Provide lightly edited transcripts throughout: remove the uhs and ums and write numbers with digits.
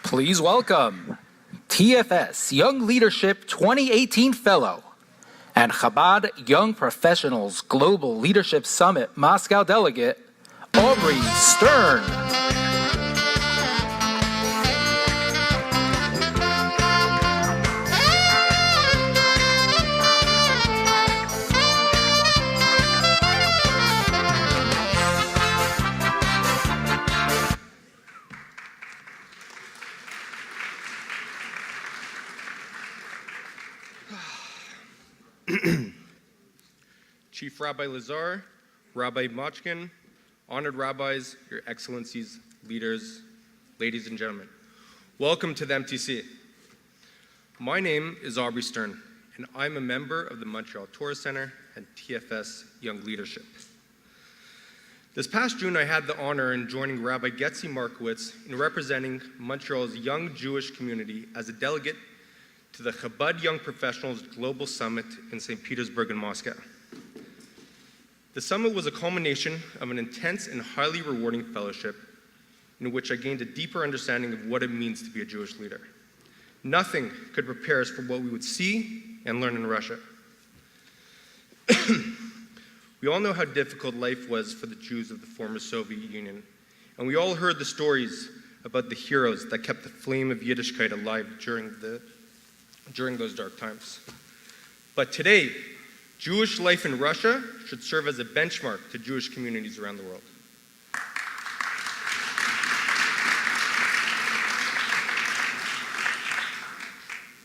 Please welcome TFS Young Leadership 2018 Fellow and Chabad Young Professionals Global Leadership Summit Moscow Delegate, Aubrey Stern. Chief Rabbi Lazar, Rabbi Mochkin, honored rabbis, your excellencies, leaders, ladies and gentlemen. Welcome to the MTC. My name is Aubrey Stern, and I'm a member of the Montreal Torah Center and TFS Young Leadership. This past June, I had the honor in joining Rabbi Getzi Markowitz in representing Montreal's young Jewish community as a delegate to the Chabad Young Professionals Global Summit in St. Petersburg and Moscow. The summit was a culmination of an intense and highly rewarding fellowship in which I gained a deeper understanding of what it means to be a Jewish leader. Nothing could prepare us for what we would see and learn in Russia. We all know how difficult life was for the Jews of the former Soviet Union, and we all heard the stories about the heroes that kept the flame of Yiddishkeit alive during those dark times. But today, Jewish life in Russia should serve as a benchmark to Jewish communities around the world.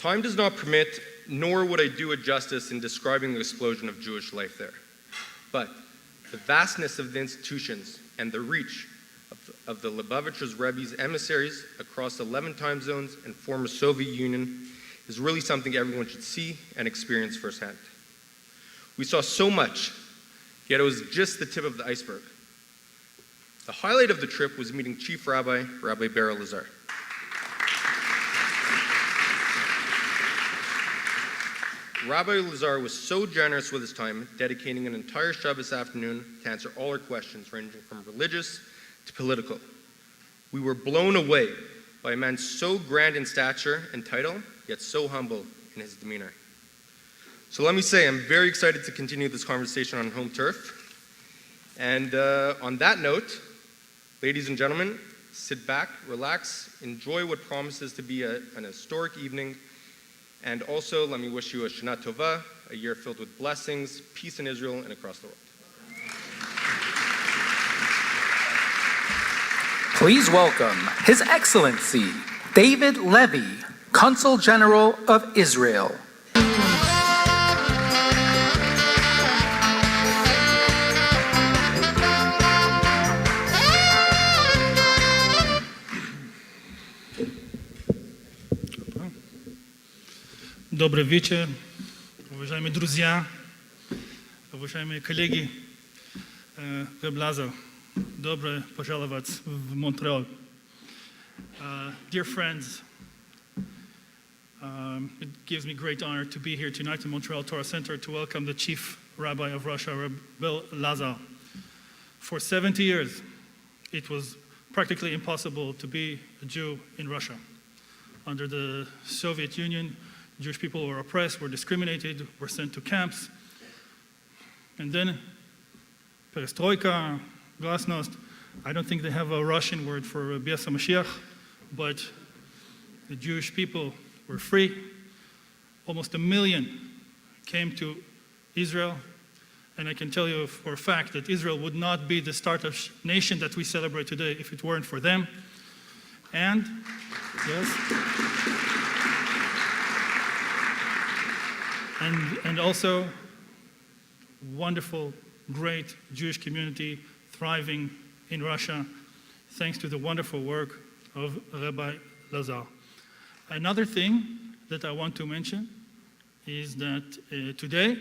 Time does not permit, nor would I do it justice in describing the explosion of Jewish life there. But the vastness of the institutions and the reach of the Lubavitcher's Rebbe's emissaries across 11 time zones and former Soviet Union is really something everyone should see and experience firsthand. We saw so much, yet it was just the tip of the iceberg. The highlight of the trip was meeting Chief Rabbi, Rabbi Berel Lazar. Rabbi Lazar was so generous with his time, dedicating an entire Shabbos afternoon to answer all our questions, ranging from religious to political. We were blown away by a man so grand in stature and title, yet so humble in his demeanor. So let me say, I'm very excited to continue this conversation on home turf. And on that note, ladies and gentlemen, sit back, relax, enjoy what promises to be an historic evening. And also, let me wish you a Shana Tova, a year filled with blessings, peace in Israel and across the world. Please welcome His Excellency David Levy, Consul General of Israel. Добрый вечер, уважаемые друзья, уважаемые коллеги. Rabbi Lazar, добро пожаловать в Montreal. Dear friends, it gives me great honor to be here tonight in Montreal Torah Center to welcome the Chief Rabbi of Russia, Rabbi Berel Lazar. For 70 years, it was practically impossible to be a Jew in Russia. Under the Soviet Union, Jewish people were oppressed, were discriminated, were sent to camps. And then, perestroika, glasnost, I don't think they have a Russian word for Biasa Mashiach, but the Jewish people were free. Almost 1 million came to Israel. And I can tell you for a fact that Israel would not be the startup nation that we celebrate today if it weren't for them. And, yes. And also, wonderful, great Jewish community thriving in Russia, thanks to the wonderful work of Rabbi Lazar. Another thing that I want to mention is that today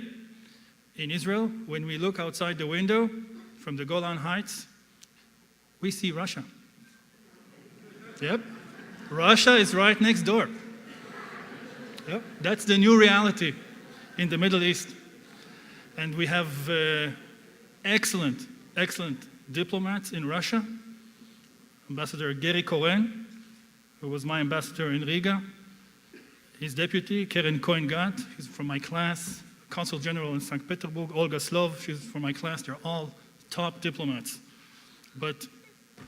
in Israel, when we look outside the window from the Golan Heights, we see Russia. Yep, Russia is right next door. Yep, that's the new reality in the Middle East. And we have excellent diplomats in Russia. Ambassador Gary Cohen, who was my ambassador in Riga, his deputy, Keren Cohen-Gat, he's from my class, Consul General in St. Petersburg, Olga Slov, she's from my class. They're all top diplomats. But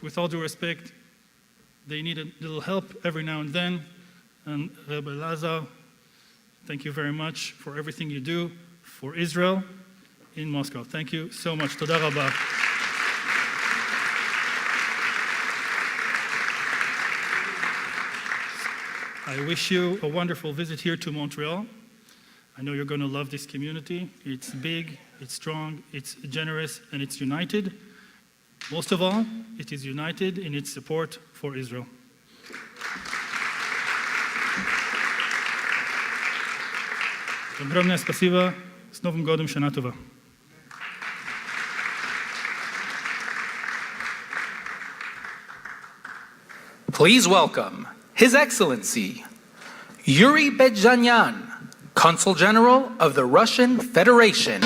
with all due respect, they need a little help every now and then. And Rabbi Lazar, thank you very much for everything you do for Israel in Moscow. Thank you so much. Toda rabba. I wish you a wonderful visit here to Montreal. I know you're going to love this community. It's big, it's strong, it's generous, and it's united. Most of all, it is united in its support for Israel. Огромное спасибо. С Новым годом, Шана Това. Please welcome His Excellency Yuri Bedjanyan, Consul General of the Russian Federation.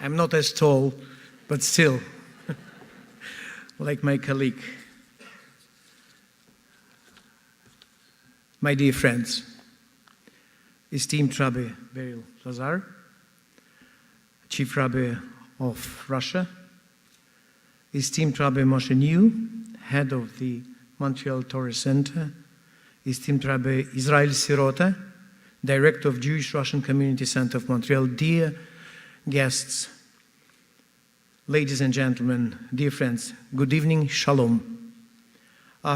I'm not as tall, but still, like my colleague. My dear friends, esteemed Rabbi Berel Lazar, Chief Rabbi of Russia, esteemed Rabbi Moshe New, head of the Montreal Torah Center, esteemed Rabbi Israel Sirota, director of Jewish Russian Community Center of Montreal, dear guests, ladies and gentlemen, dear friends, good evening, shalom.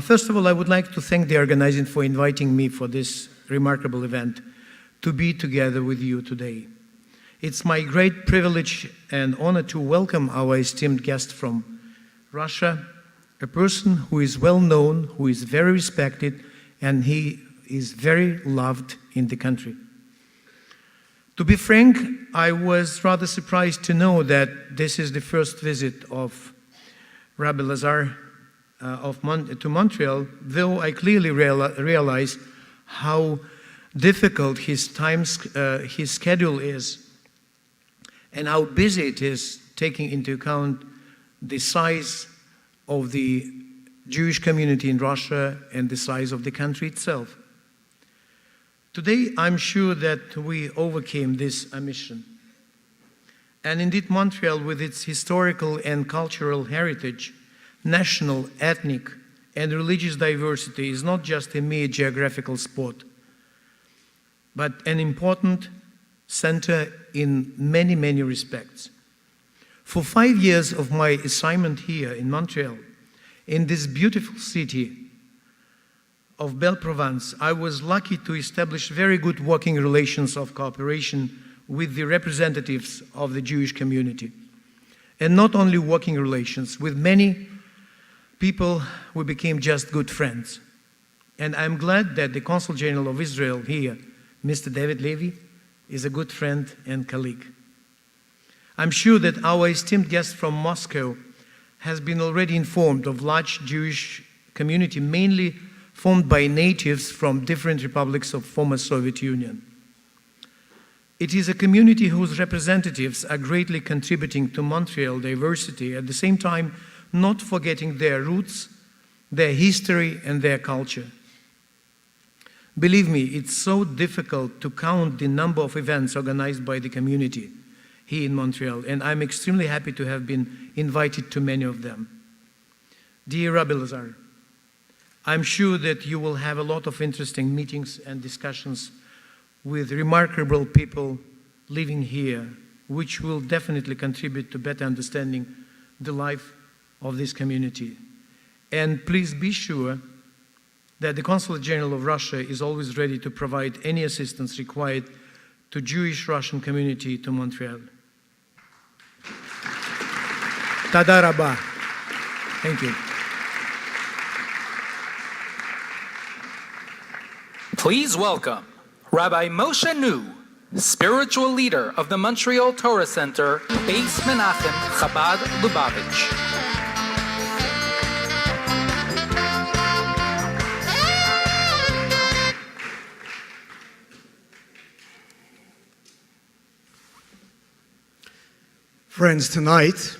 First of all, I would like to thank the organizing for inviting me for this remarkable event to be together with you today. It's my great privilege and honor to welcome our esteemed guest from Russia, a person who is well known, who is very respected, and he is very loved in the country. To be frank, I was rather surprised to know that this is the first visit of Rabbi Lazar to Montreal, though I clearly realize how difficult his schedule is and how busy it is, taking into account the size of the Jewish community in Russia and the size of the country itself. Today, I'm sure that we overcame this omission. And indeed, Montreal, with its historical and cultural heritage, national, ethnic, and religious diversity, is not just a mere geographical spot, but an important center in many, many respects. For 5 years of my assignment here in Montreal, in this beautiful city of Belle-Provence, I was lucky to establish very good working relations of cooperation with the representatives of the Jewish community. And not only working relations, with many people we became just good friends. And I'm glad that the Consul General of Israel here, Mr. David Levy, is a good friend and colleague. I'm sure that our esteemed guest from Moscow has been already informed of large Jewish community, mainly formed by natives from different republics of former Soviet Union. It is a community whose representatives are greatly contributing to Montreal diversity, at the same time not forgetting their roots, their history, and their culture. Believe me, it's so difficult to count the number of events organized by the community here in Montreal, and I'm extremely happy to have been invited to many of them. Dear Rabbi Lazar, I'm sure that you will have a lot of interesting meetings and discussions with remarkable people living here, which will definitely contribute to better understanding the life of this community. And please be sure that the Consulate General of Russia is always ready to provide any assistance required to Jewish Russian community to Montreal. Toda rabba. Thank you. Please welcome Rabbi Moshe New, spiritual leader of the Montreal Torah Center, Beis Menachem Chabad Lubavitch. Friends, tonight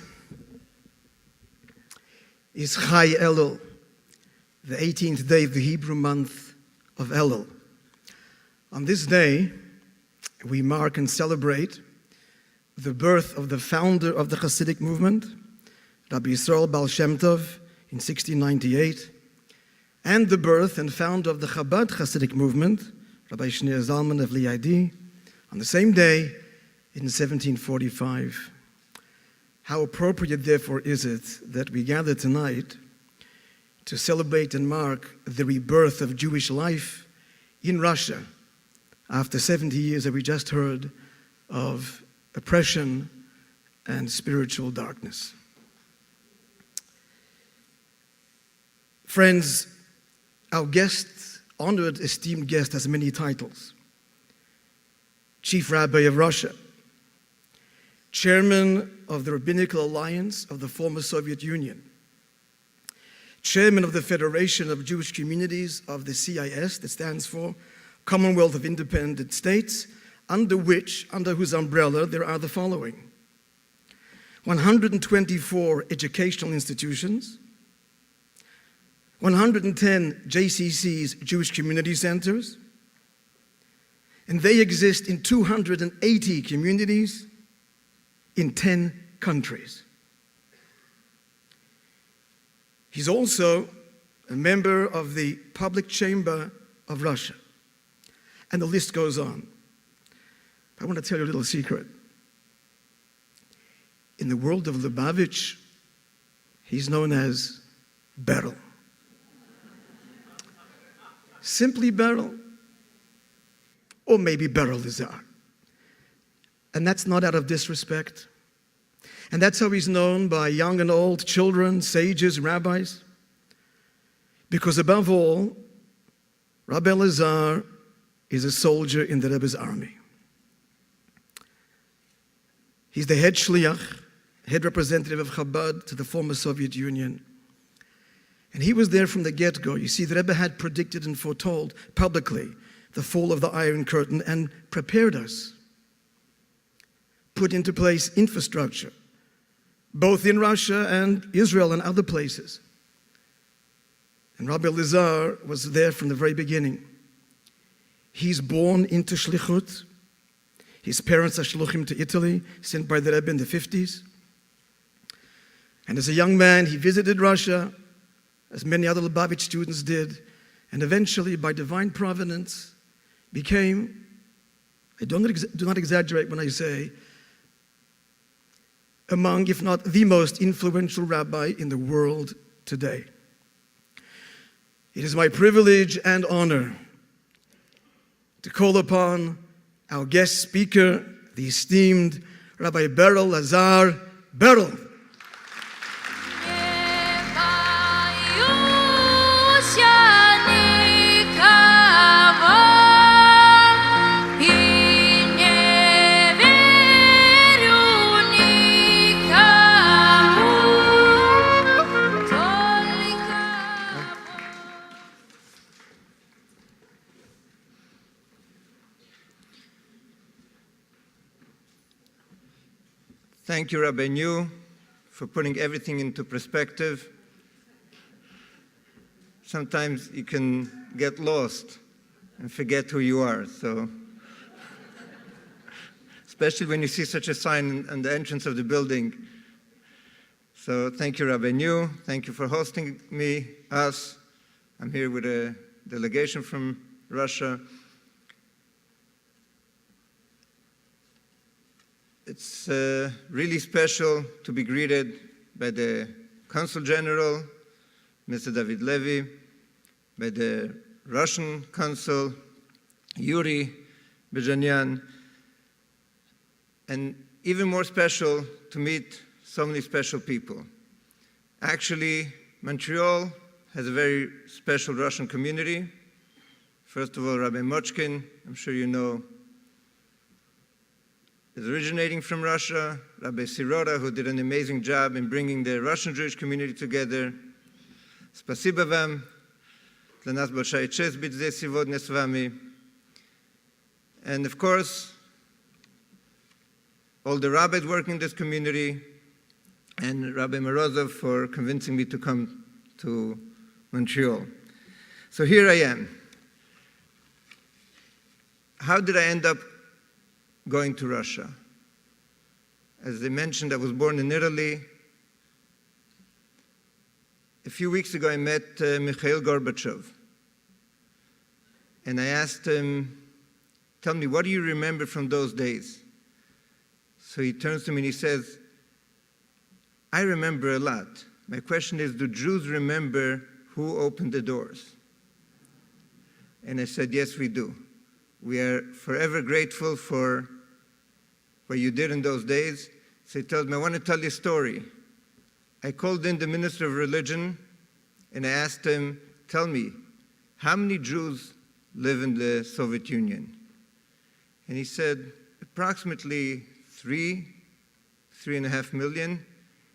is Chai Elul, the 18th day of the Hebrew month of Elul. On this day, we mark and celebrate the birth of the founder of the Hasidic movement, Rabbi Yisrael Baal Shem Tov, in 1698, and the birth and founder of the Chabad Hasidic movement, Rabbi Shneur Zalman of Liadi, on the same day in 1745. How appropriate, therefore, is it that we gather tonight to celebrate and mark the rebirth of Jewish life in Russia after 70 years that we just heard of oppression and spiritual darkness. Friends, our guest, honored, esteemed guest, has many titles. Chief Rabbi of Russia, Chairman of the Rabbinical Alliance of the former Soviet Union, Chairman of the Federation of Jewish Communities of the CIS, that stands for Commonwealth of Independent States, under whose umbrella there are the following: 124 educational institutions, 110 JCC's, Jewish Community Centers, and they exist in 280 communities in 10 countries. He's also a member of the Public Chamber of Russia. And the list goes on. I want to tell you a little secret. In the world of Lubavitch, he's known as Berel. Simply Berel. Or maybe Berel Lazar. And that's not out of disrespect. And that's how he's known by young and old, children, sages, rabbis. Because above all, Rabbi Lazar is a soldier in the Rebbe's army. He's the head shliach, head representative of Chabad to the former Soviet Union. And he was there from the get-go. You see, the Rebbe had predicted and foretold publicly the fall of the Iron Curtain and prepared us. Put into place infrastructure, both in Russia and Israel and other places. And Rabbi Lazar was there from the very beginning. He's born into Shlichut. His parents are Shluchim to Italy, sent by the Rebbe in the 50s. And as a young man, he visited Russia, as many other Lubavitch students did, and eventually, by divine providence, became, I do not exaggerate when I say, among, if not the most influential rabbi in the world today. It is my privilege and honor to call upon our guest speaker, the esteemed Rabbi Berel Lazar. Berel. Thank you, Rabbi New, for putting everything into perspective. Sometimes you can get lost and forget who you are, so especially when you see such a sign on the entrance of the building. So thank you, Rabbi New. Thank you for hosting us. I'm here with a delegation from Russia. It's really special to be greeted by the Consul General, Mr. David Levy, by the Russian Consul, Yuri Bejanyan, and even more special to meet so many special people. Actually, Montreal has a very special Russian community. First of all, Rabbi Mochkin, I'm sure you know is originating from Russia, Rabbi Sirota, who did an amazing job in bringing the Russian Jewish community together. Spasiba вам. Для нас большая честь быть здесь сегодня с вами. And of course, all the rabbis working in this community, and Rabbi Morozov for convincing me to come to Montreal. So here I am. How did I end up going to Russia? As I mentioned, I was born in Italy. A few weeks ago, I met Mikhail Gorbachev. And I asked him, tell me, what do you remember from those days? So he turns to me and he says, I remember a lot. My question is, do Jews remember who opened the doors? And I said, yes, we do. We are forever grateful for what you did in those days. So he tells me, I want to tell you a story. I called in the Minister of Religion and I asked him, tell me, how many Jews live in the Soviet Union? And he said, approximately 3.5 million.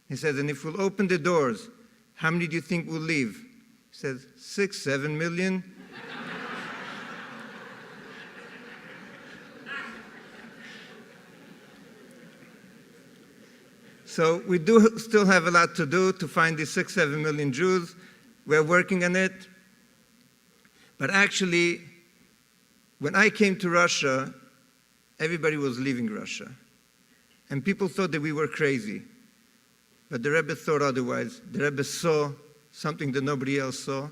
He says, and if we'll open the doors, how many do you think will leave? He says, 6-7 million. So we do still have a lot to do to find these 6-7 million Jews. We're working on it. But actually, when I came to Russia, everybody was leaving Russia. And people thought that we were crazy. But the Rebbe thought otherwise. The Rebbe saw something that nobody else saw.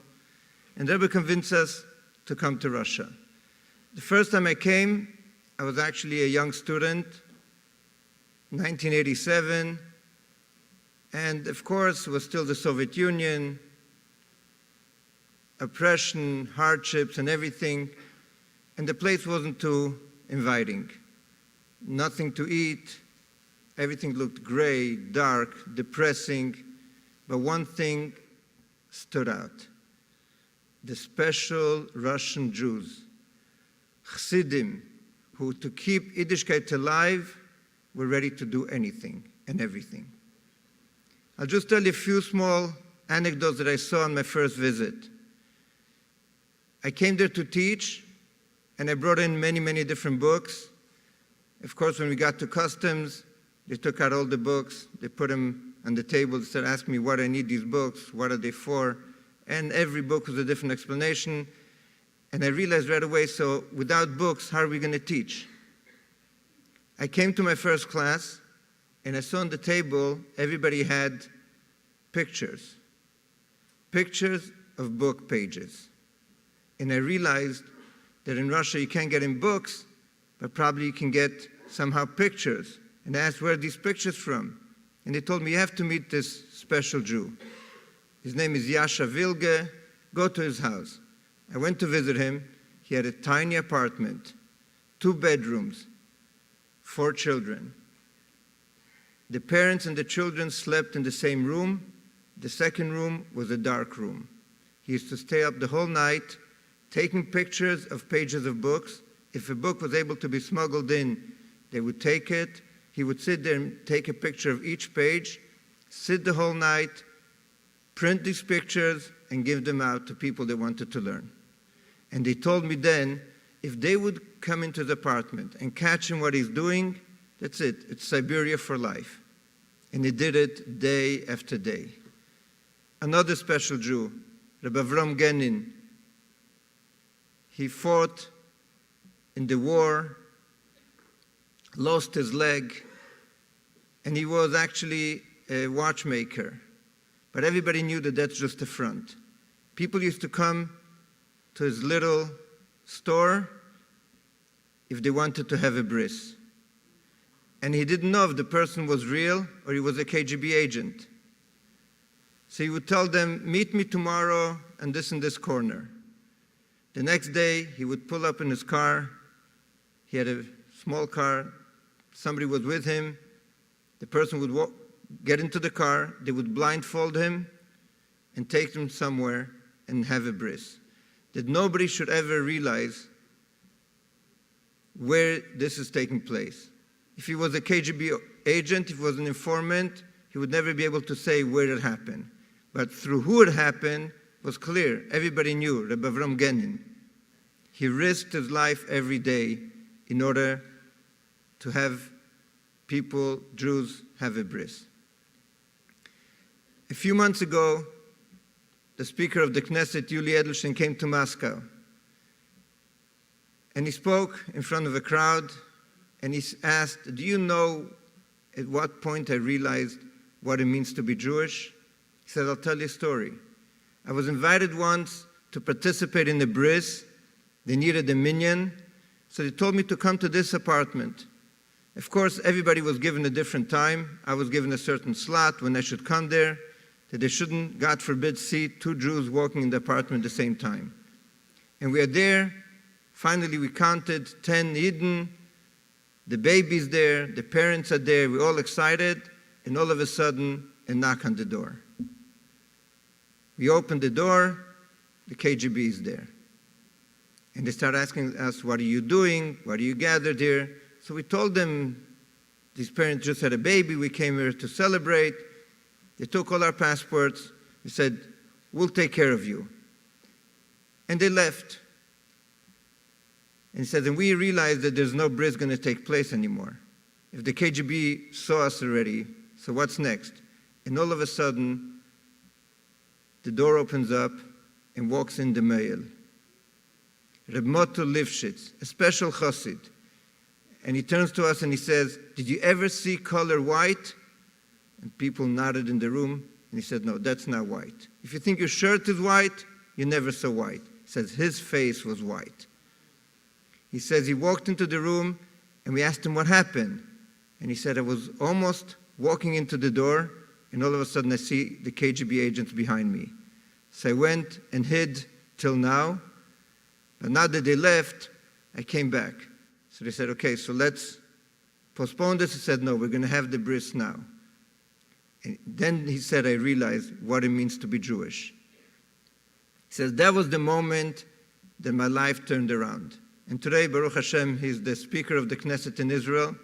And the Rebbe convinced us to come to Russia. The first time I came, I was actually a young student, 1987. And of course, it was still the Soviet Union, oppression, hardships, and everything. And the place wasn't too inviting. Nothing to eat. Everything looked gray, dark, depressing. But one thing stood out. The special Russian Jews, Chassidim, who to keep Yiddishkeit alive were ready to do anything and everything. I'll just tell you a few small anecdotes that I saw on my first visit. I came there to teach, and I brought in many, many different books. Of course, when we got to customs, they took out all the books, they put them on the table, they started asking me what I need these books, what are they for, and every book was a different explanation. And I realized right away, so without books, how are we going to teach? I came to my first class, and I saw on the table, everybody had pictures of book pages. And I realized that in Russia you can't get in books, but probably you can get somehow pictures. And I asked, where are these pictures from? And they told me, you have to meet this special Jew. His name is Yasha Vilge. Go to his house. I went to visit him. He had a tiny apartment, 2 bedrooms, 4 children. The parents and the children slept in the same room. The second room was a dark room. He used to stay up the whole night, taking pictures of pages of books. If a book was able to be smuggled in, they would take it. He would sit there and take a picture of each page, sit the whole night, print these pictures, and give them out to people that wanted to learn. And they told me then, if they would come into the apartment and catch him what he's doing, that's it. It's Siberia for life. And he did it day after day. Another special Jew, Rabbi Avram Genin, he fought in the war, lost his leg, and he was actually a watchmaker. But everybody knew that that's just a front. People used to come to his little store if they wanted to have a bris. And he didn't know if the person was real or he was a KGB agent. So he would tell them, meet me tomorrow in this corner. The next day, he would pull up in his car. He had a small car. Somebody was with him. The person would get into the car. They would blindfold him and take him somewhere and have a bris. That nobody should ever realize where this is taking place. If he was a KGB agent, if he was an informant, he would never be able to say where it happened. But through who it happened was clear. Everybody knew, Rabbi Avram Genin. He risked his life every day in order to have people, Jews, have a bris. A few months ago, the Speaker of the Knesset, Yuli Edelstein, came to Moscow. And he spoke in front of a crowd, and he asked, do you know at what point I realized what it means to be Jewish? He said, I'll tell you a story. I was invited once to participate in a bris. They needed a minyan, so they told me to come to this apartment. Of course, everybody was given a different time. I was given a certain slot when I should come there, that they shouldn't, God forbid, see two Jews walking in the apartment at the same time. And we are there. Finally, we counted 10 Yidden. The baby's there, the parents are there, we're all excited, and all of a sudden, a knock on the door. We open the door, the KGB is there. And they start asking us, what are you doing? Why are you gathered here? So we told them, these parents just had a baby, we came here to celebrate. They took all our passports. We said, we'll take care of you. And they left. And he said, and we realized that there's no bris going to take place anymore. If the KGB saw us already, so what's next? And all of a sudden, the door opens up and walks in the male. Reb Moto Lifshitz, a special chassid. And he turns to us and he says, did you ever see color white? And people nodded in the room. And he said, no, that's not white. If you think your shirt is white, you never saw white. He says his face was white. He says he walked into the room and we asked him what happened. And he said, I was almost walking into the door and all of a sudden I see the KGB agents behind me. So I went and hid till now. But now that they left, I came back. So they said, okay, so let's postpone this. He said, no, we're going to have the bris now. And then he said, I realized what it means to be Jewish. He says, that was the moment that my life turned around. And today, Baruch Hashem, he's the Speaker of the Knesset in Israel,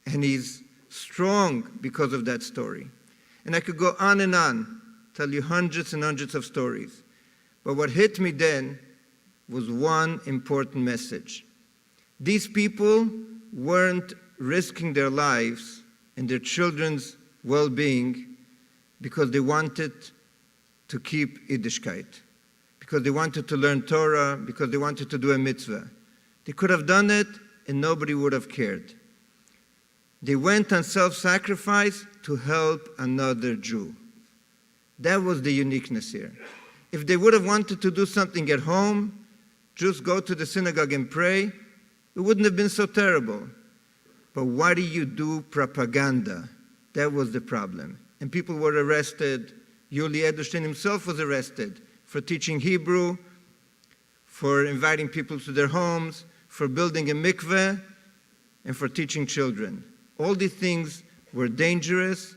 and he's strong because of that story. And I could go on, tell you hundreds and hundreds of stories. But what hit me then was one important message. These people weren't risking their lives and their children's well-being because they wanted to keep Yiddishkeit, because they wanted to learn Torah, because they wanted to do a mitzvah. They could have done it and nobody would have cared. They went on self-sacrifice to help another Jew. That was the uniqueness here. If they would have wanted to do something at home, just go to the synagogue and pray, it wouldn't have been so terrible. But why do you do propaganda? That was the problem. And people were arrested. Yuli Edelstein himself was arrested for teaching Hebrew, for inviting people to their homes, for building a mikveh, and for teaching children. All these things were dangerous,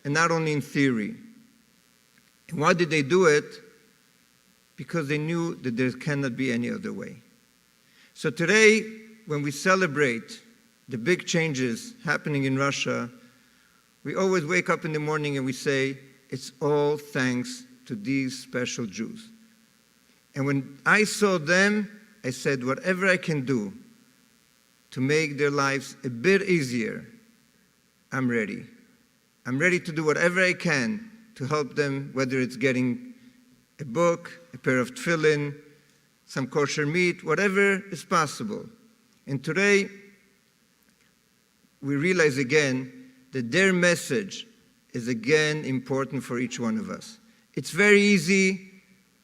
and not only in theory. And why did they do it? Because they knew that there cannot be any other way. So today, when we celebrate the big changes happening in Russia, we always wake up in the morning and we say, it's all thanks to these special Jews. And when I saw them, I said, whatever I can do to make their lives a bit easier, I'm ready. I'm ready to do whatever I can to help them, whether it's getting a book, a pair of tefillin, some kosher meat, whatever is possible. And today, we realize again that their message is again important for each one of us. It's very easy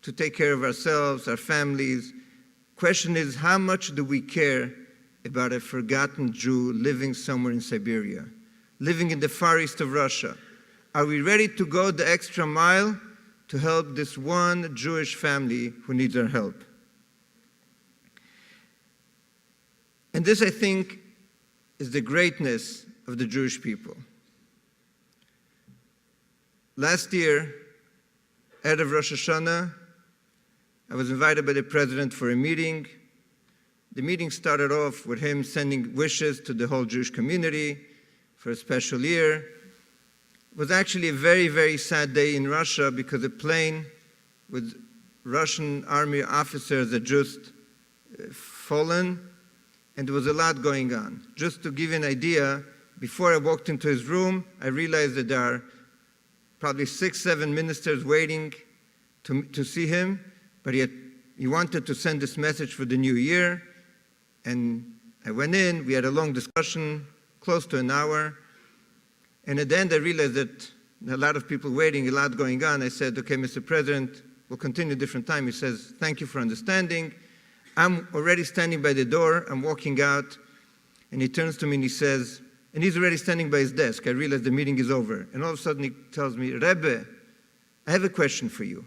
to take care of ourselves, our families. Question is, how much do we care about a forgotten Jew living somewhere in Siberia, living in the far east of Russia? Are we ready to go the extra mile to help this one Jewish family who needs our help? And this, I think, is the greatness of the Jewish people. Last year, Erev Rosh Hashanah, I was invited by the president for a meeting. the meeting started off with him sending wishes to the whole Jewish community for a special year. It was actually a very, very sad day in Russia because a plane with Russian army officers had just fallen, and there was a lot going on. Just to give you an idea, before I walked into his room, I realized that there are probably 6, 7 ministers waiting to see him, but he wanted to send this message for the new year. And I went in, we had a long discussion, close to an hour, and at the end I realized that a lot of people waiting, a lot going on. I said, okay, Mr. President, we'll continue a different time. He says, thank you for understanding. I'm already standing by the door, I'm walking out, and he turns to me and he says, and he's already standing by his desk. I realize the meeting is over. And all of a sudden he tells me, Rebbe, I have a question for you.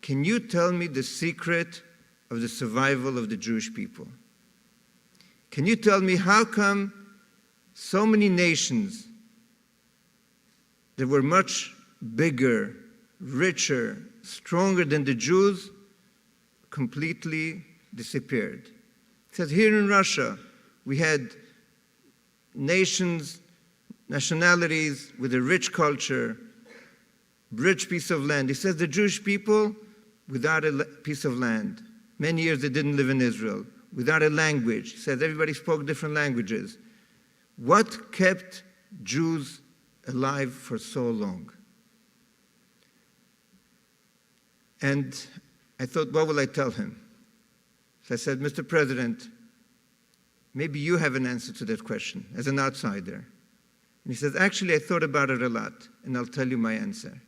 Can you tell me the secret of the survival of the Jewish people? Can you tell me how come so many nations that were much bigger, richer, stronger than the Jews completely disappeared? He says, here in Russia, we had nations, nationalities with a rich culture, rich piece of land. He says the Jewish people without a piece of land. Many years they didn't live in Israel. Without a language. He says everybody spoke different languages. What kept Jews alive for so long? And I thought, what will I tell him? So I said, Mr. President, maybe you have an answer to that question as an outsider. And he says, actually, I thought about it a lot, and I'll tell you my answer.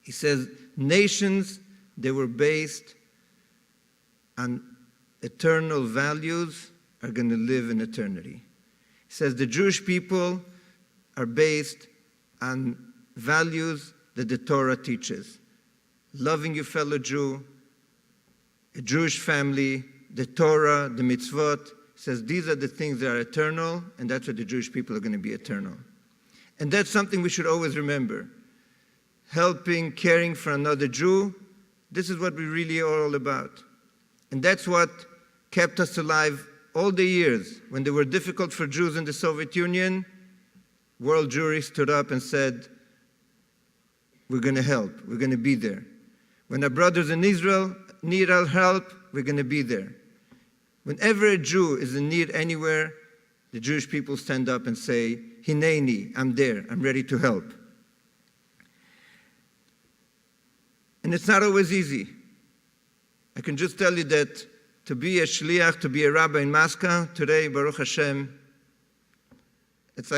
He says, nations, they were based on eternal values, are going to live in eternity. He says the Jewish people are based on values that the Torah teaches. Loving your fellow Jew, a Jewish family, the Torah, the mitzvot. He says these are the things that are eternal, and that's what the Jewish people are going to be eternal. And that's something we should always remember. Helping, caring for another Jew, this is what we really are all about. And that's what kept us alive all the years. When they were difficult for Jews in the Soviet Union, world Jewry stood up and said, we're going to help, we're going to be there. When our brothers in Israel need our help, we're going to be there. Whenever a Jew is in need anywhere, the Jewish people stand up and say, Hineni, I'm there, I'm ready to help. And it's not always easy. I can just tell you that to be a shliach, to be a rabbi in Moscow today, Baruch Hashem, it's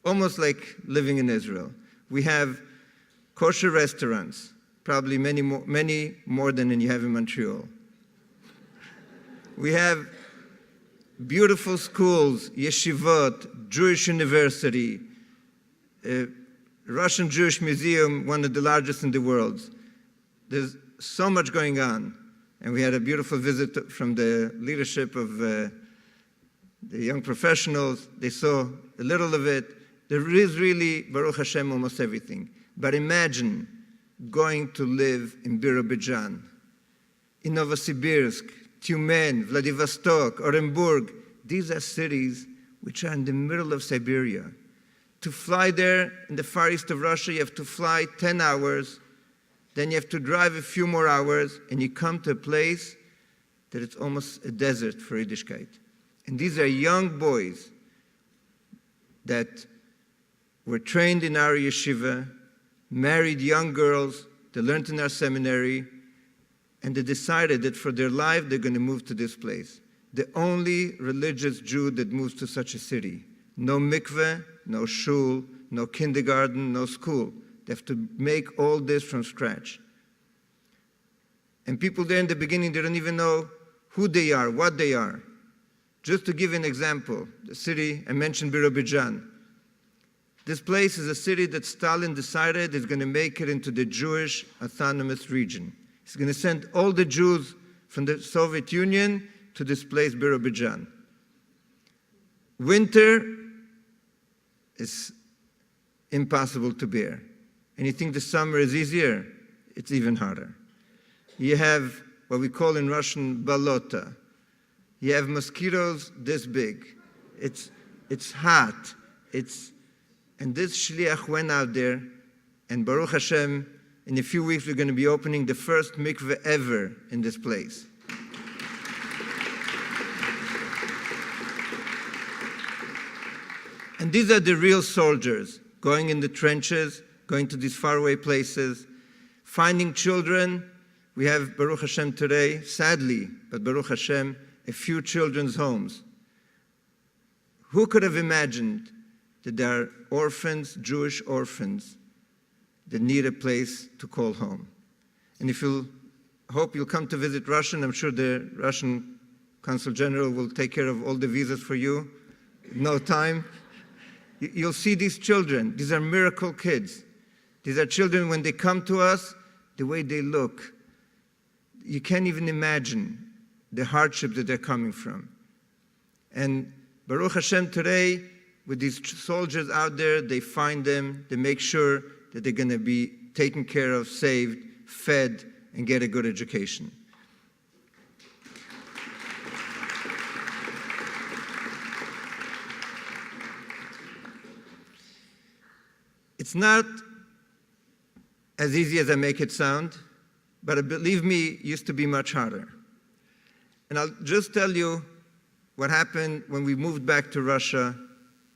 almost like living in Israel. We have kosher restaurants, probably many more than you have in Montreal. We have beautiful schools, yeshivot, Jewish university, Russian Jewish museum, one of the largest in the world. There's so much going on. And we had a beautiful visit from the leadership of the young professionals. They saw a little of it. There is really, Baruch Hashem, almost everything. But imagine going to live in Birobidzhan, in Novosibirsk, Tyumen, Vladivostok, Orenburg. These are cities which are in the middle of Siberia. To fly there in the far east of Russia, you have to fly 10 hours. Then you have to drive a few more hours, and you come to a place that it's almost a desert for Yiddishkeit. And these are young boys that were trained in our yeshiva, married young girls, they learned in our seminary, and they decided that for their life they're going to move to this place. The only religious Jew that moves to such a city. No mikveh, no shul, no kindergarten, no school. They have to make all this from scratch. And people there in the beginning, they don't even know who they are, what they are. Just to give an example, the city, I mentioned Birobidzhan. This place is a city that Stalin decided is going to make it into the Jewish autonomous region. He's going to send all the Jews from the Soviet Union to this place, Birobidzhan. Winter is impossible to bear. And you think the summer is easier? It's even harder. You have what we call in Russian balota, you have mosquitoes this big. It's hot. And this shliach went out there, and Baruch Hashem, in a few weeks we're going to be opening the first mikveh ever in this place. And these are the real soldiers, going in the trenches, going to these faraway places, finding children. We have, Baruch Hashem today, sadly, but Baruch Hashem, a few children's homes. Who could have imagined that there are orphans, Jewish orphans, that need a place to call home? And if you'll hope you'll come to visit Russia, and I'm sure the Russian Consul General will take care of all the visas for you, no time. You'll see these children. These are miracle kids. These are children, when they come to us, the way they look, you can't even imagine the hardship that they're coming from. And Baruch Hashem today, with these soldiers out there, they find them, they make sure that they're going to be taken care of, saved, fed, and get a good education. It's not as easy as I make it sound, but believe me, it used to be much harder. And I'll just tell you what happened when we moved back to Russia.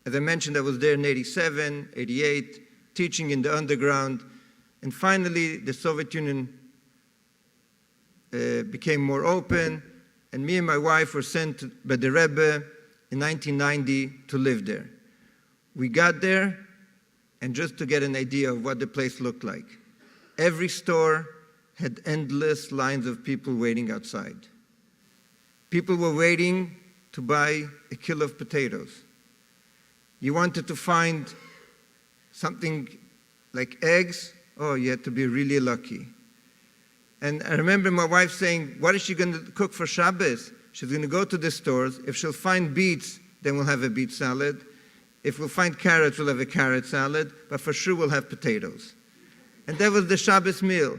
As I mentioned, I was there in 87, 88, teaching in the underground. And finally, the Soviet Union became more open, and me and my wife were sent by the Rebbe in 1990 to live there. We got there, and just to get an idea of what the place looked like, every store had endless lines of people waiting outside. People were waiting to buy a kilo of potatoes. You wanted to find something like eggs, oh, you had to be really lucky. And I remember my wife saying, what is she going to cook for Shabbos? She's going to go to the stores. If she'll find beets, then we'll have a beet salad. If we'll find carrots, we'll have a carrot salad. But for sure, we'll have potatoes. And that was the Shabbos meal.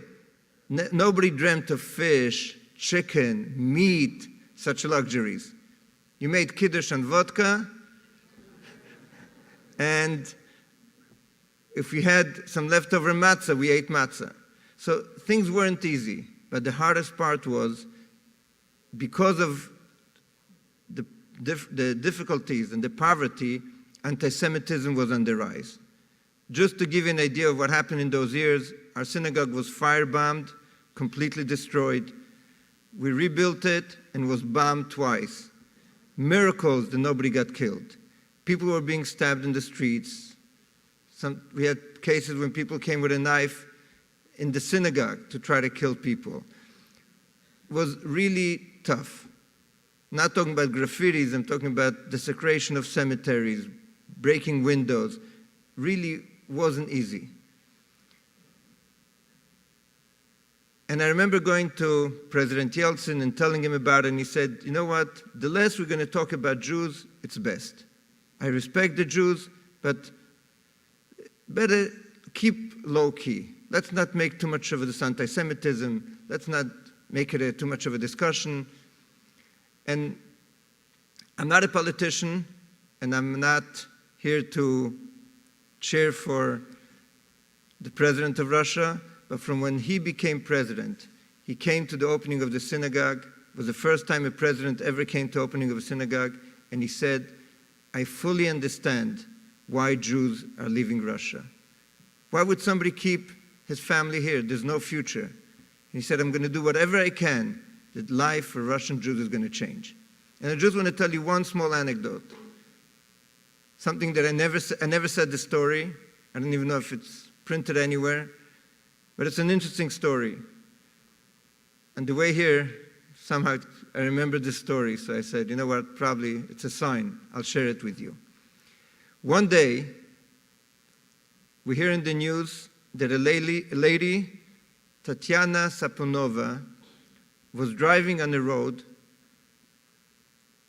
Nobody dreamt of fish, chicken, meat, such luxuries. You made kiddush and vodka, and if we had some leftover matzah, we ate matzah. So things weren't easy, but the hardest part was, because of the difficulties and the poverty, anti-Semitism was on the rise. Just to give you an idea of what happened in those years, our synagogue was firebombed, completely destroyed. We rebuilt it and was bombed twice. Miracles that nobody got killed. People were being stabbed in the streets. We had cases when people came with a knife in the synagogue to try to kill people. It was really tough. Not talking about graffitis, I'm talking about desecration of cemeteries, breaking windows. Really wasn't easy. And I remember going to President Yeltsin and telling him about it, and he said, you know what, the less we're going to talk about Jews, it's best. I respect the Jews, but better keep low-key. Let's not make too much of this anti-Semitism. Let's not make it too much of a discussion. And I'm not a politician, and I'm not here to cheer for the president of Russia, but from when he became president, he came to the opening of the synagogue. It was the first time a president ever came to the opening of a synagogue, and he said, I fully understand why Jews are leaving Russia. Why would somebody keep his family here? There's no future. And he said, I'm going to do whatever I can that life for Russian Jews is going to change. And I just want to tell you one small anecdote. Something that I never said the story. I don't even know if it's printed anywhere. But it's an interesting story. On the way here, somehow I remembered this story, so I said, you know what, probably it's a sign. I'll share it with you. One day, we hear in the news that a lady, Tatiana Sapunova, was driving on the road.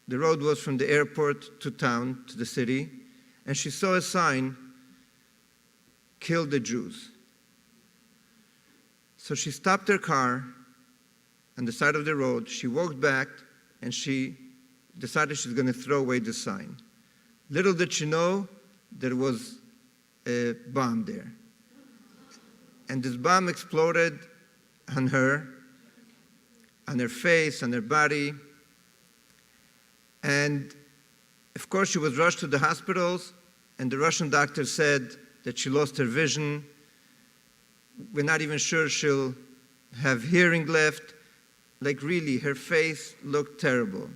The road was from the airport to town, to the city, and she saw a sign, "Kill the Jews." So she stopped her car on the side of the road, she walked back, and she decided she's going to throw away the sign. Little did she know there was a bomb there. And this bomb exploded on her face, on her body. And of course, she was rushed to the hospitals, and the Russian doctor said that she lost her vision. We're not even sure she'll have hearing left. Like really, her face looked terrible.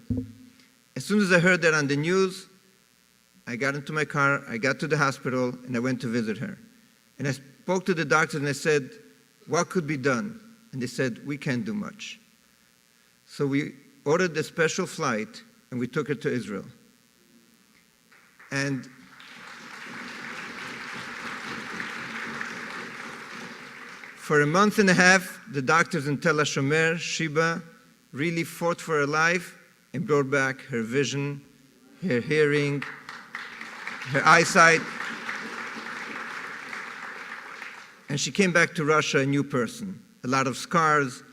As soon as I heard that on the news, I got into my car, I got to the hospital, and I went to visit her. And I spoke to the doctors and I said, what could be done? And they said, we can't do much. So we ordered a special flight and we took her to Israel. And for a month and a half, the doctors in Tel HaShomer, Sheba, really fought for her life and brought back her vision, her hearing, her eyesight. And she came back to Russia a new person, a lot of scars.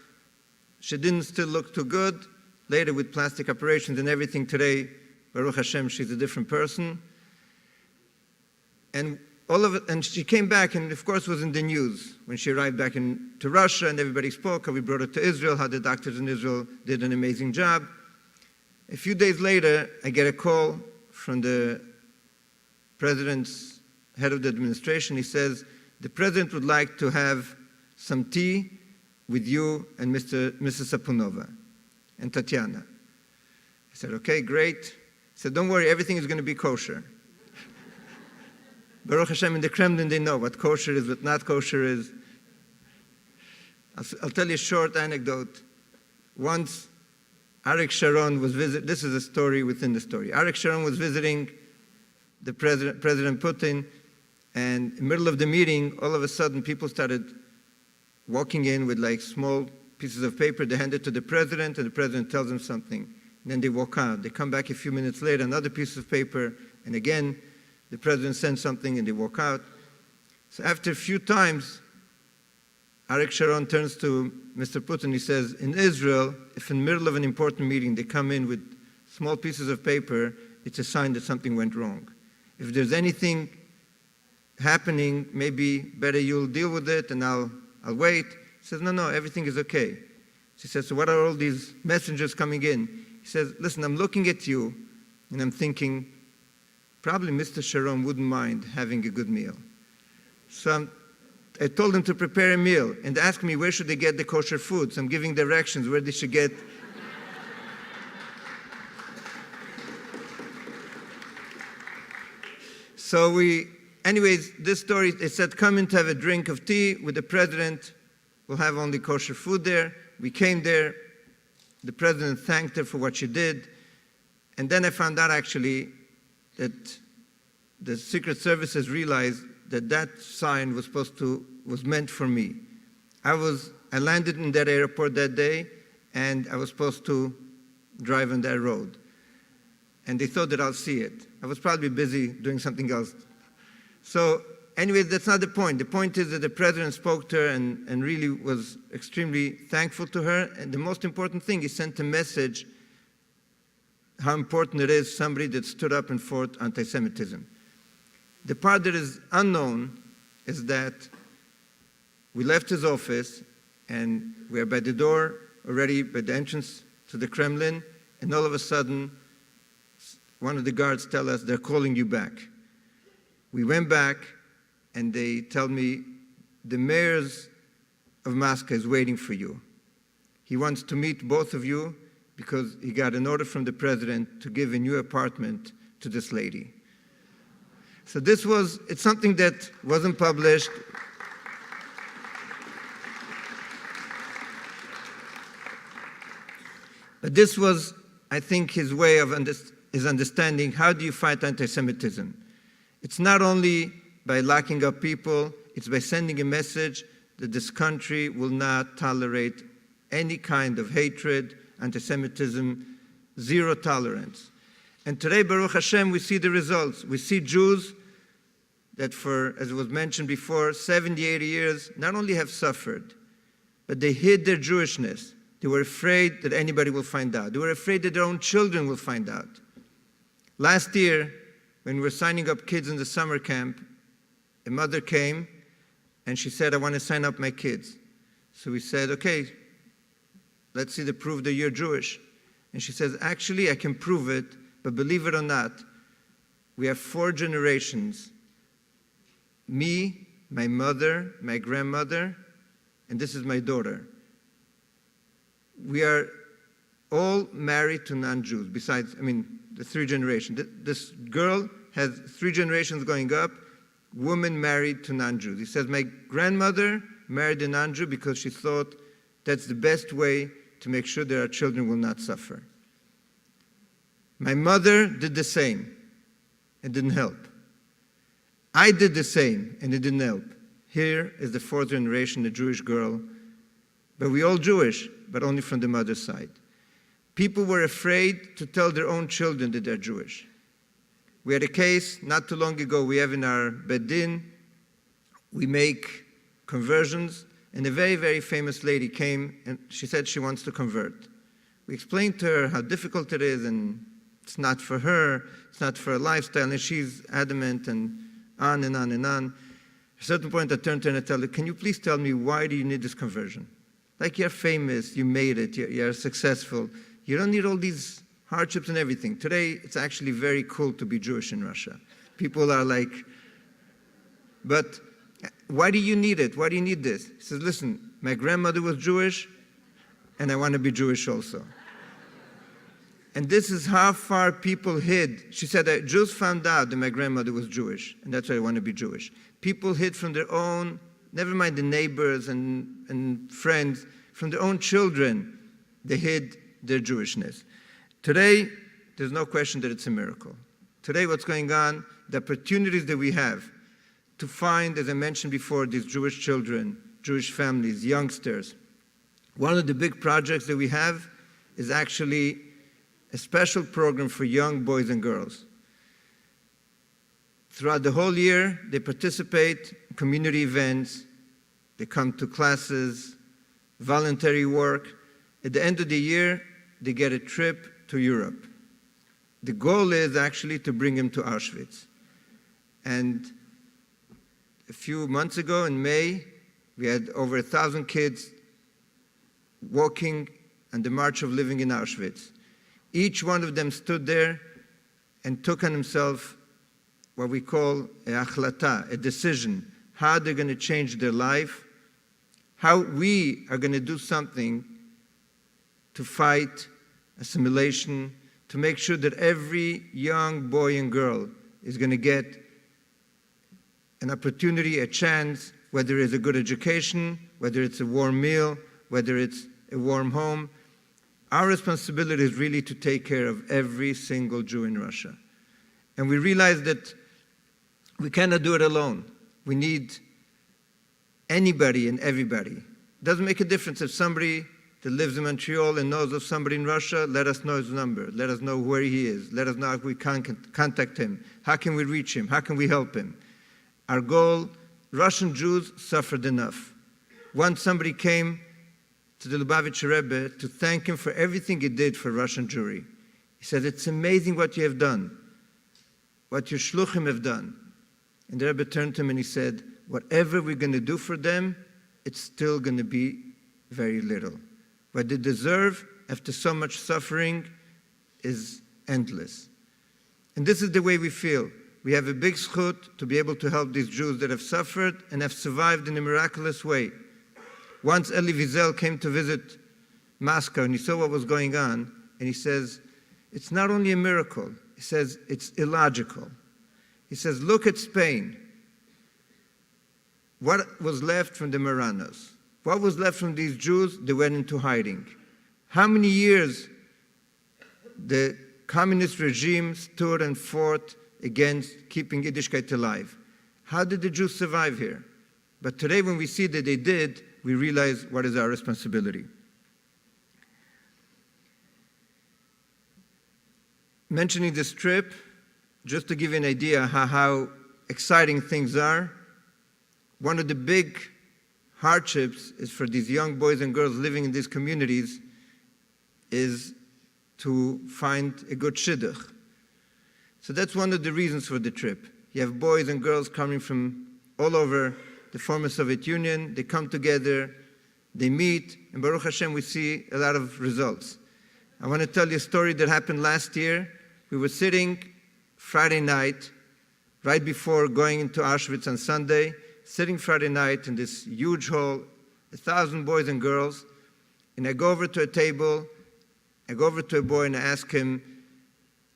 She didn't still look too good. Later, with plastic operations and everything today, Baruch Hashem, she's a different person. And all of it, and she came back, and of course was in the news when she arrived back to Russia, and everybody spoke how we brought her to Israel, how the doctors in Israel did an amazing job. A few days later, I get a call from the president's head of the administration. He says, the president would like to have some tea with you and Mrs. Sapunova and Tatiana. I said, okay, great. He said, don't worry, everything is going to be kosher. Baruch Hashem, in the Kremlin, they know what kosher is, what not kosher is. I'll tell you a short anecdote. Once, Arik Sharon was visiting, this is a story within the story. Arik Sharon was visiting the President Putin, and in the middle of the meeting, all of a sudden, people started walking in with like small pieces of paper. They hand it to the president, and the president tells them something. And then they walk out. They come back a few minutes later, another piece of paper, and again, the president sends something, and they walk out. So after a few times, Arik Sharon turns to Mr. Putin. He says, in Israel, if in the middle of an important meeting they come in with small pieces of paper, it's a sign that something went wrong. If there's anything happening, maybe better you'll deal with it and I'll wait. He says, no, everything is okay. She says, so what are all these messengers coming in? He says, listen, I'm looking at you and I'm thinking, probably Mr. Sharon wouldn't mind having a good meal. So I told him to prepare a meal and ask me where should they get the kosher food. So I'm giving directions where they should get. So anyways, this story, they said, come in to have a drink of tea with the president. We'll have only kosher food there. We came there. The president thanked her for what she did. And then I found out actually that the Secret Services realized that that sign was meant for me. I landed in that airport that day, and I was supposed to drive on that road. And they thought that I'll see it. I was probably busy doing something else. So anyway, that's not the point. The point is that the president spoke to her and really was extremely thankful to her. And the most important thing, he sent a message how important it is somebody that stood up and fought anti-Semitism. The part that is unknown is that we left his office and we are by the door already, by the entrance to the Kremlin, and all of a sudden, one of the guards tell us, they're calling you back. We went back and they tell me, the mayor of Moscow is waiting for you. He wants to meet both of you because he got an order from the president to give a new apartment to this lady. So it's something that wasn't published. But this was, I think, his way of his understanding, how do you fight anti-Semitism? It's not only by locking up people, it's by sending a message that this country will not tolerate any kind of hatred, anti-Semitism, zero tolerance. And today, Baruch Hashem, we see the results. We see Jews that for, as was mentioned before, 70, 80 years, not only have suffered, but they hid their Jewishness. They were afraid that anybody will find out. They were afraid that their own children will find out. Last year, when we were signing up kids in the summer camp, a mother came and she said, I want to sign up my kids. So we said, okay, let's see the proof that you're Jewish. And she says, actually, I can prove it, but believe it or not, we have 4 generations. Me, my mother, my grandmother, and this is my daughter. We are all married to non-Jews, besides, the 3 generations. This girl has 3 generations going up, woman married to non-Jews. He says, my grandmother married a non-Jew because she thought that's the best way to make sure that our children will not suffer. My mother did the same. It didn't help. I did the same, and it didn't help. Here is the 4th generation, a Jewish girl, but we all Jewish, but only from the mother's side. People were afraid to tell their own children that they're Jewish. We had a case not too long ago. We have in our Beit Din, we make conversions, and a very, very famous lady came, and she said she wants to convert. We explained to her how difficult it is, and it's not for her, it's not for her lifestyle, and she's adamant, and on and on and on. At a certain point, I turned to her and I told her, can you please tell me, why do you need this conversion? Like, you're famous, you made it, you're successful. You don't need all these hardships and everything. Today, it's actually very cool to be Jewish in Russia. People are like, but why do you need it? Why do you need this? He says, listen, my grandmother was Jewish, and I want to be Jewish also. And this is how far people hid. She said, I just found out that my grandmother was Jewish, and that's why I want to be Jewish. People hid from their own, never mind the neighbors and friends, from their own children, they hid their Jewishness. Today, there's no question that it's a miracle. Today, what's going on, the opportunities that we have to find, as I mentioned before, these Jewish children, Jewish families, youngsters. One of the big projects that we have is actually a special program for young boys and girls. Throughout the whole year, they participate in community events, they come to classes, voluntary work. At the end of the year, they get a trip to Europe. The goal is actually to bring them to Auschwitz. And a few months ago in May, we had over 1,000 kids walking on the March of Living in Auschwitz. Each one of them stood there and took on himself what we call a achlata, a decision, how they're going to change their life, how we are going to do something to fight assimilation, to make sure that every young boy and girl is going to get an opportunity, a chance, whether it's a good education, whether it's a warm meal, whether it's a warm home. Our responsibility is really to take care of every single Jew in Russia. And we realize that we cannot do it alone. We need anybody and everybody. It doesn't make a difference if somebody that lives in Montreal and knows of somebody in Russia, let us know his number. Let us know where he is. Let us know how we can contact him. How can we reach him? How can we help him? Our goal, Russian Jews suffered enough. Once somebody came to the Lubavitcher Rebbe to thank him for everything he did for Russian Jewry. He said, it's amazing what you have done, what your shluchim have done. And the Rebbe turned to him and he said, whatever we're going to do for them, it's still going to be very little. What they deserve after so much suffering is endless. And this is the way we feel. We have a big zchut to be able to help these Jews that have suffered and have survived in a miraculous way. Once Elie Wiesel came to visit Moscow and he saw what was going on, and he says, it's not only a miracle, he says, it's illogical. He says, look at Spain. What was left from the Marranos? What was left from these Jews? They went into hiding. How many years the communist regime stood and fought against keeping Yiddishkeit alive? How did the Jews survive here? But today when we see that they did, we realize what is our responsibility. Mentioning this trip, just to give you an idea how exciting things are, one of the big hardships is for these young boys and girls living in these communities is to find a good shidduch. So that's one of the reasons for the trip. You have boys and girls coming from all over the former Soviet Union. They come together, they meet, and Baruch Hashem, we see a lot of results. I want to tell you a story that happened last year. We were sitting Friday night, right before going into Auschwitz on Sunday, sitting Friday night in this huge hall, 1,000 boys and girls, and I go over to a table, I go over to a boy and I ask him,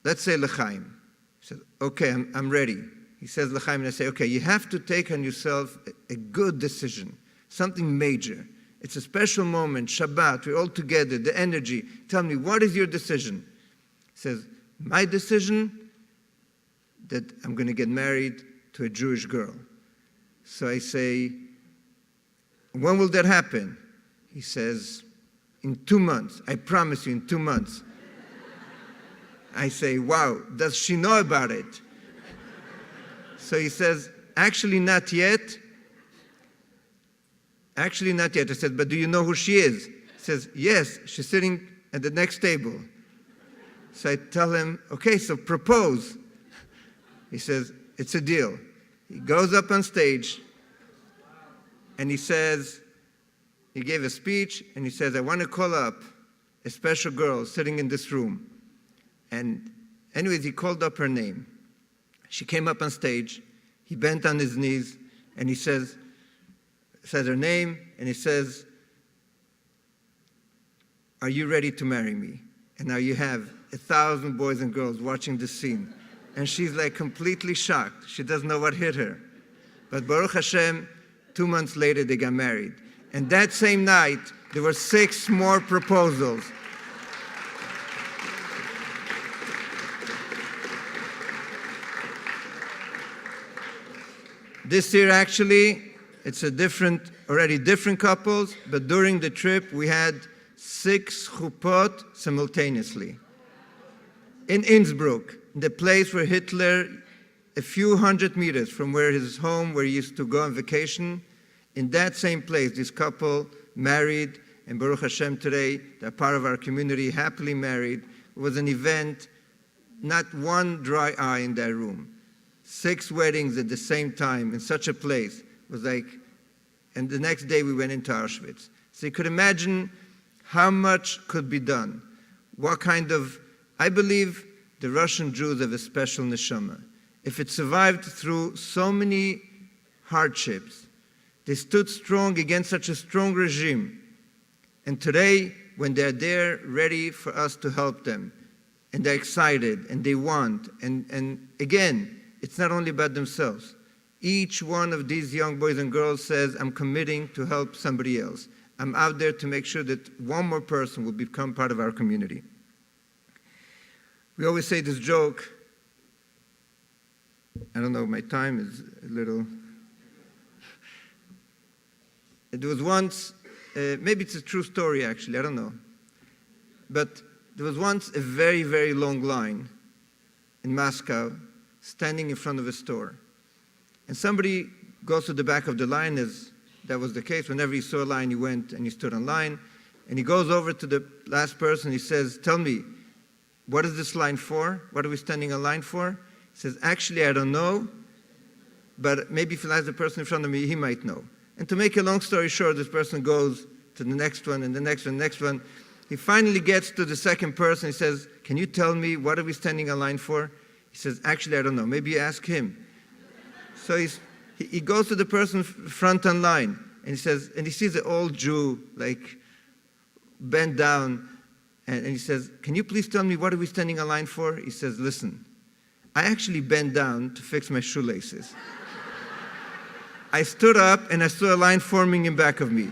let's say L'chaim. He says, okay, I'm ready. He says L'chaim, and I say, okay, you have to take on yourself a good decision, something major. It's a special moment, Shabbat, we're all together, the energy. Tell me, what is your decision? He says, my decision, that I'm going to get married to a Jewish girl. So I say, when will that happen? He says, in 2 months. I promise you, in 2 months. I say, wow, does she know about it? So he says, actually not yet. Actually not yet. I said, but do you know who she is? He says, yes, she's sitting at the next table. So I tell him, okay, so propose. He says, it's a deal. He goes up on stage and he says, he gave a speech and he says, I want to call up a special girl sitting in this room. And anyways, he called up her name. She came up on stage, he bent on his knees, and he says her name, and he says, are you ready to marry me? And now you have 1,000 boys and girls watching this scene. And she's like completely shocked. She doesn't know what hit her. But Baruch Hashem, 2 months later, they got married. And that same night, there were 6 more proposals. This year, actually, it's already different couples, but during the trip, we had 6 chuppot simultaneously. In Innsbruck, the place where Hitler, a few hundred meters from where his home, where he used to go on vacation, in that same place, this couple married, and Baruch Hashem today, they're part of our community, happily married. It was an event, not one dry eye in that room. 6 weddings at the same time in such a place. It was like, and the next day we went into Auschwitz. So you could imagine how much could be done. What kind of, I believe the Russian Jews have a special neshama. If it survived through so many hardships, they stood strong against such a strong regime. And today, when they're there ready for us to help them, and they're excited, and they want, and again, it's not only about themselves. Each one of these young boys and girls says, I'm committing to help somebody else. I'm out there to make sure that one more person will become part of our community. We always say this joke. I don't know, my time is a little... It was once, maybe it's a true story actually, I don't know. But there was once a very, very long line in Moscow, standing in front of a store. And somebody goes to the back of the line, as that was the case. Whenever he saw a line, he went and he stood on line. And he goes over to the last person, he says, tell me, what is this line for? What are we standing in line for? He says, actually, I don't know, but maybe if you ask the person in front of me, he might know. And to make a long story short, this person goes to the next one and the next one and the next one. He finally gets to the second person, he says, can you tell me, what are we standing in line for? He says, actually, I don't know. Maybe you ask him. So he goes to the person front on line, and he says, and he sees an old Jew, like, bent down, and he says, can you please tell me what are we standing in line for? He says, listen, I actually bent down to fix my shoelaces. I stood up, and I saw a line forming in back of me.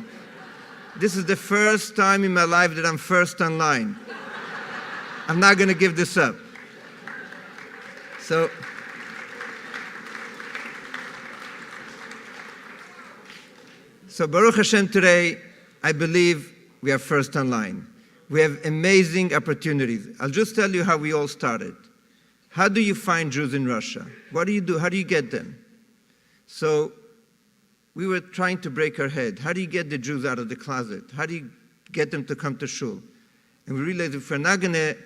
This is the first time in my life that I'm first on line. I'm not going to give this up. So Baruch Hashem today, I believe we are first on line. We have amazing opportunities. I'll just tell you how we all started. How do you find Jews in Russia? What do you do? How do you get them? So we were trying to break our head. How do you get the Jews out of the closet? How do you get them to come to shul? And we realized if we're not going to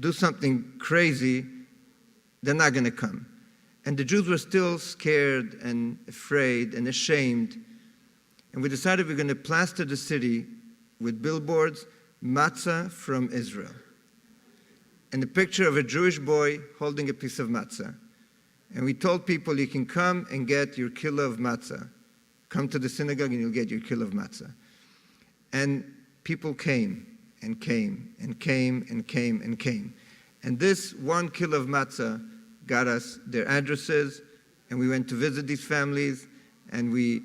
do something crazy, they're not going to come. And the Jews were still scared and afraid and ashamed. And we decided we're going to plaster the city with billboards, matzah from Israel. And a picture of a Jewish boy holding a piece of matzah. And we told people you can come and get your kilo of matzah. Come to the synagogue and you'll get your kilo of matzah. And people came and came and came and came and came. And this 1 kilo of matzah got us their addresses, and we went to visit these families, and we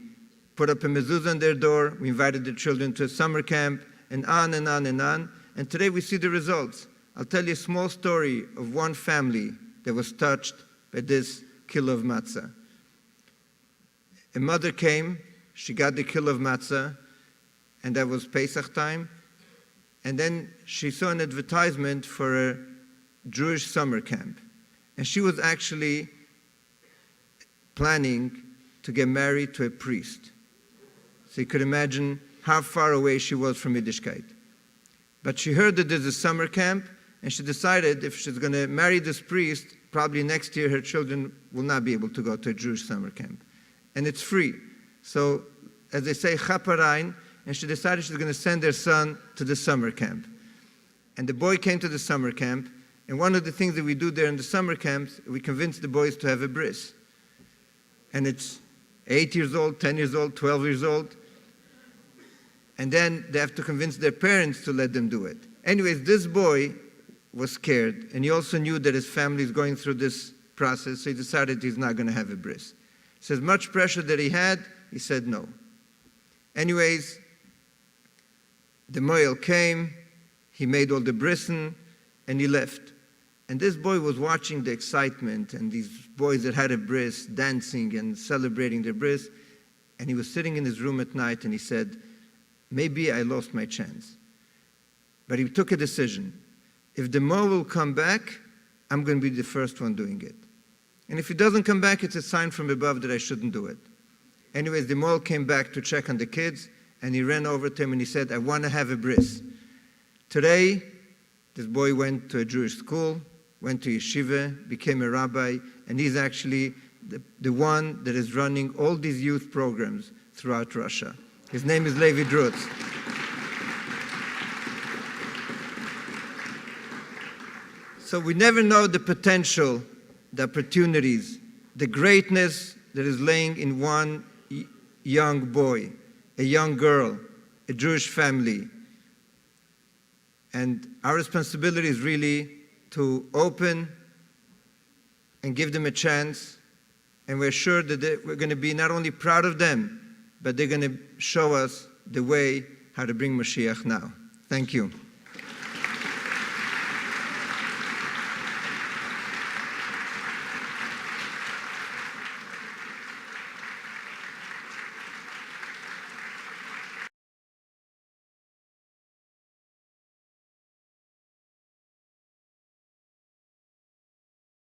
put up a mezuzah on their door. We invited the children to a summer camp, and on and on and on. And today we see the results. I'll tell you a small story of one family that was touched by this kilo of matzah. A mother came, she got the kilo of matzah, and that was Pesach time. And then she saw an advertisement for a Jewish summer camp. And she was actually planning to get married to a priest. So you could imagine how far away she was from Yiddishkeit. But she heard that there's a summer camp, and she decided if she's going to marry this priest, probably next year her children will not be able to go to a Jewish summer camp. And it's free. So, as they say, chaparain, and she decided she's going to send their son to the summer camp. And the boy came to the summer camp, and one of the things that we do there in the summer camps, we convince the boys to have a bris. And it's 8 years old, 10 years old, 12 years old. And then they have to convince their parents to let them do it. Anyways, this boy was scared, and he also knew that his family is going through this process, so he decided he's not going to have a bris. So as much pressure that he had, he said no. Anyways, the moel came, he made all the brisen, and he left. And this boy was watching the excitement and these boys that had a bris dancing and celebrating their bris. And he was sitting in his room at night and he said, maybe I lost my chance. But he took a decision. If the mo will come back, I'm going to be the first one doing it. And if he doesn't come back, it's a sign from above that I shouldn't do it. Anyways, the mo came back to check on the kids, and he ran over to him and he said, I want to have a bris. Today, this boy went to a Jewish school, went to yeshiva, became a rabbi, and he's actually the one that is running all these youth programs throughout Russia. His name is Levi Drutz. So we never know the potential, the opportunities, the greatness that is laying in one young boy, a young girl, a Jewish family. And our responsibility is really to open and give them a chance. And we're sure that we're going to be not only proud of them, but they're going to show us the way how to bring Mashiach now. Thank you.